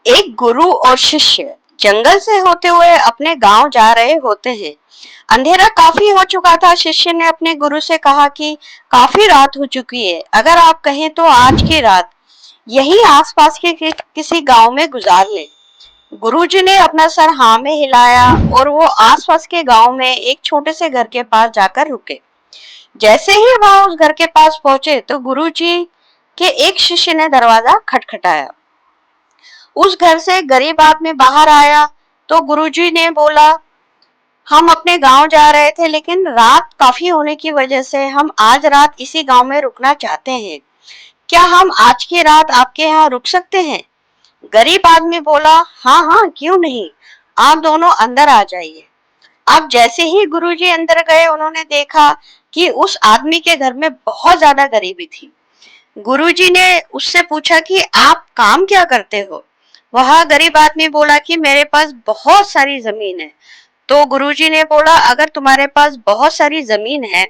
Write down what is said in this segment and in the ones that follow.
एक गुरु और शिष्य जंगल से होते हुए अपने गांव जा रहे होते हैं। अंधेरा काफी हो चुका था। शिष्य ने अपने गुरु से कहा कि काफी रात हो चुकी है, अगर आप कहें तो आज की रात यही आसपास के किसी गांव में गुजार ले। गुरुजी ने अपना सर हाँ में हिलाया और वो आसपास के गांव में एक छोटे से घर के पास जाकर रुके। जैसे ही वह उस घर के पास पहुंचे तो गुरुजी के एक शिष्य ने दरवाजा खटखटाया। उस घर से गरीब आदमी बाहर आया तो गुरुजी ने बोला, हम अपने गांव जा रहे थे लेकिन रात काफी होने की वजह से हम आज रात इसी गांव में रुकना चाहते हैं। क्या हम आज की रात आपके यहाँ रुक सकते हैं? गरीब आदमी बोला, हाँ हाँ, क्यों नहीं, आप दोनों अंदर आ जाइए। अब जैसे ही गुरुजी अंदर गए उन्होंने देखा कि उस आदमी के घर में बहुत ज्यादा गरीबी थी। गुरुजी ने उससे पूछा कि आप काम क्या करते हो? वह गरीब आदमी बोला कि मेरे पास बहुत सारी जमीन है। तो गुरुजी ने बोला, अगर तुम्हारे पास बहुत सारी जमीन है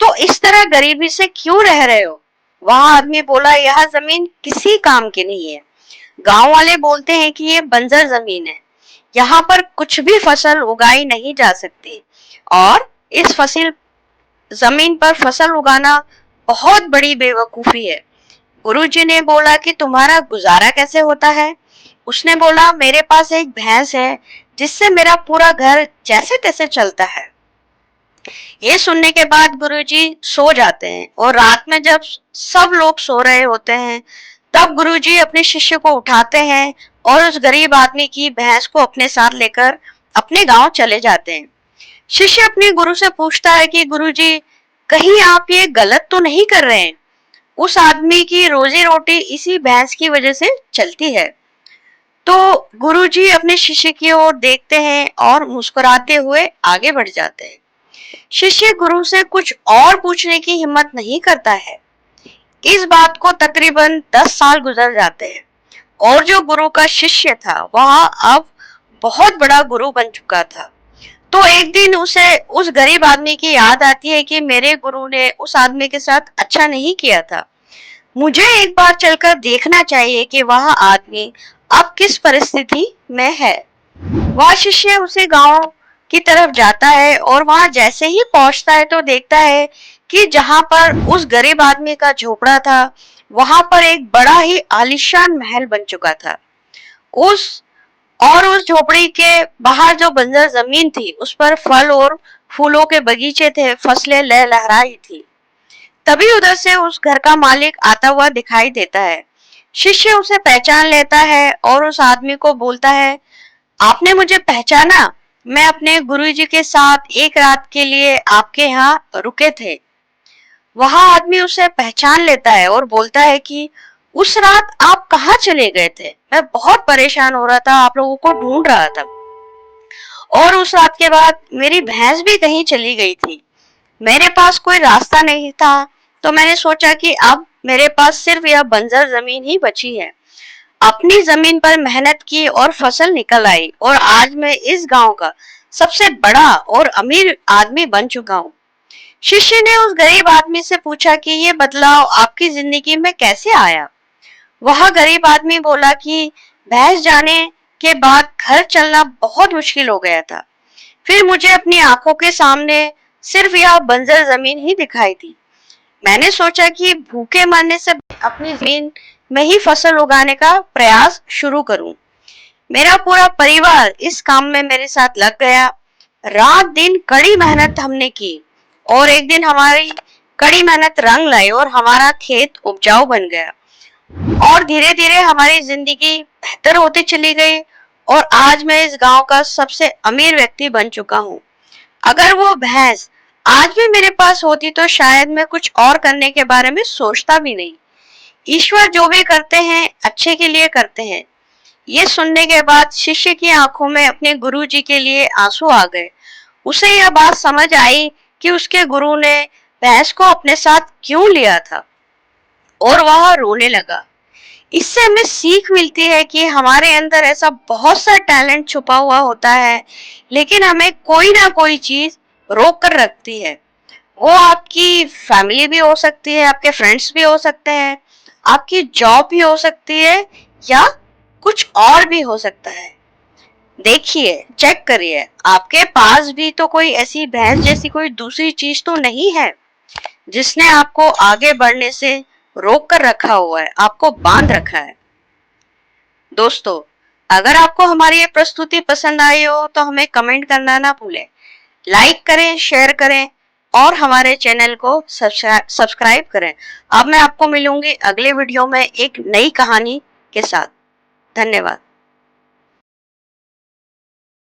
तो इस तरह गरीबी से क्यों रह रहे हो? वह आदमी बोला, यह जमीन किसी काम की नहीं है। गांव वाले बोलते हैं कि ये बंजर जमीन है, यहाँ पर कुछ भी फसल उगाई नहीं जा सकती और इस फसल जमीन पर फसल उगाना बहुत बड़ी बेवकूफी है। गुरुजी ने बोला कि तुम्हारा गुजारा कैसे होता है? उसने बोला, मेरे पास एक भैंस है जिससे मेरा पूरा घर जैसे तैसे चलता है। ये सुनने के बाद गुरुजी सो जाते हैं और रात में जब सब लोग सो रहे होते हैं तब गुरुजी अपने शिष्य को उठाते हैं और उस गरीब आदमी की भैंस को अपने साथ लेकर अपने गांव चले जाते हैं। शिष्य अपने गुरु से पूछता है कि गुरुजी, कहीं आप ये गलत तो नहीं कर रहे हैं? उस आदमी की रोजी रोटी इसी भैंस की वजह से चलती है। तो गुरुजी अपने शिष्य की ओर देखते हैं और मुस्कुराते हुए आगे बढ़ जाते हैं। शिष्य गुरु से कुछ और पूछने की हिम्मत नहीं करता है। इस बात को तकरीबन 10 साल गुजर जाते हैं और जो गुरु का शिष्य था वह अब बहुत बड़ा गुरु बन चुका था। तो एक दिन उसे उस गरीब आदमी की याद आती है कि मेरे गुरु ने उस आदमी के साथ अच्छा नहीं किया था। मुझे एक बार चलकर देखना चाहिए कि वह आदमी अब किस परिस्थिति में है। वह शिष्य उसे गांव की तरफ जाता है और वहां जैसे ही पहुंचता है तो देखता है कि जहां पर उस गरीब आदमी का झोपड़ा था वहां पर एक बड़ा ही आलीशान महल बन चुका था। उस उस झोपड़ी के बाहर जो बंजर जमीन थी उस पर फल और फूलों के बगीचे थे, फसलें लहलहाई थी। तभी उधर से उस घर का मालिक आता हुआ दिखाई देता है। शिष्य उसे पहचान लेता है और उस आदमी को बोलता है, आपने मुझे पहचाना? मैं अपने गुरुजी के साथ एक रात के लिए आपके यहाँ रुके थे। वह आदमी उसे पहचान लेता है और बोलता है कि उस रात आप कहाँ चले गए थे? मैं बहुत परेशान हो रहा था, आप लोगों को ढूंढ रहा था और उस रात के बाद मेरी भैंस भी कहीं चली गई थी। मेरे पास कोई रास्ता नहीं था तो मैंने सोचा कि अब मेरे पास सिर्फ यह बंजर जमीन ही बची है। अपनी जमीन पर मेहनत की और फसल निकल आई और आज मैं इस गांव का सबसे बड़ा और अमीर आदमी बन चुका हूँ। शिष्य ने उस गरीब आदमी से पूछा कि ये बदलाव आपकी जिंदगी में कैसे आया? वह गरीब आदमी बोला कि भैंस जाने के बाद घर चलना बहुत मुश्किल हो गया था। फिर मुझे अपनी आंखों के सामने सिर्फ यह बंजर जमीन ही दिखाई दी। मैंने सोचा कि भूखे मरने से अपनी जमीन में ही फसल उगाने का प्रयास शुरू करूं। मेरा पूरा परिवार इस काम में मेरे साथ लग गया। रात दिन कड़ी मेहनत हमने की और एक दिन हमारी कड़ी मेहनत रंग लाई और हमारा खेत उपजाऊ बन गया और धीरे धीरे हमारी जिंदगी बेहतर होती चली गई और आज मैं इस गांव का सबसे अमीर व्यक्ति बन चुका हूँ। अगर वो भैंस आज भी मेरे पास होती तो शायद मैं कुछ और करने के बारे में सोचता भी नहीं। ईश्वर जो भी करते हैं अच्छे के लिए करते हैं। ये सुनने के बाद शिष्य की आंखों में अपने गुरु जी के लिए आंसू आ गए। उसे यह बात समझ आई कि उसके गुरु ने भैंस को अपने साथ क्यों लिया था और वह रोने लगा। इससे हमें सीख मिलती है कि हमारे अंदर ऐसा बहुत सा टैलेंट छुपा हुआ होता है लेकिन हमें कोई ना कोई चीज रोक कर रखती है। वो आपकी फैमिली भी हो सकती है, आपके फ्रेंड्स भी हो सकते हैं, आपकी जॉब भी हो सकती है या कुछ और भी हो सकता है। देखिए, चेक करिए, आपके पास भी तो कोई ऐसी भैंस जैसी कोई दूसरी चीज तो नहीं है जिसने आपको आगे बढ़ने से रोक कर रखा हुआ है, आपको बांध रखा है। दोस्तों, अगर आपको हमारी ये प्रस्तुति पसंद आई हो तो हमें कमेंट करना ना भूलें। लाइक करें, शेयर करें और हमारे चैनल को सब्सक्राइब करें। अब मैं आपको मिलूंगी अगले वीडियो में एक नई कहानी के साथ। धन्यवाद।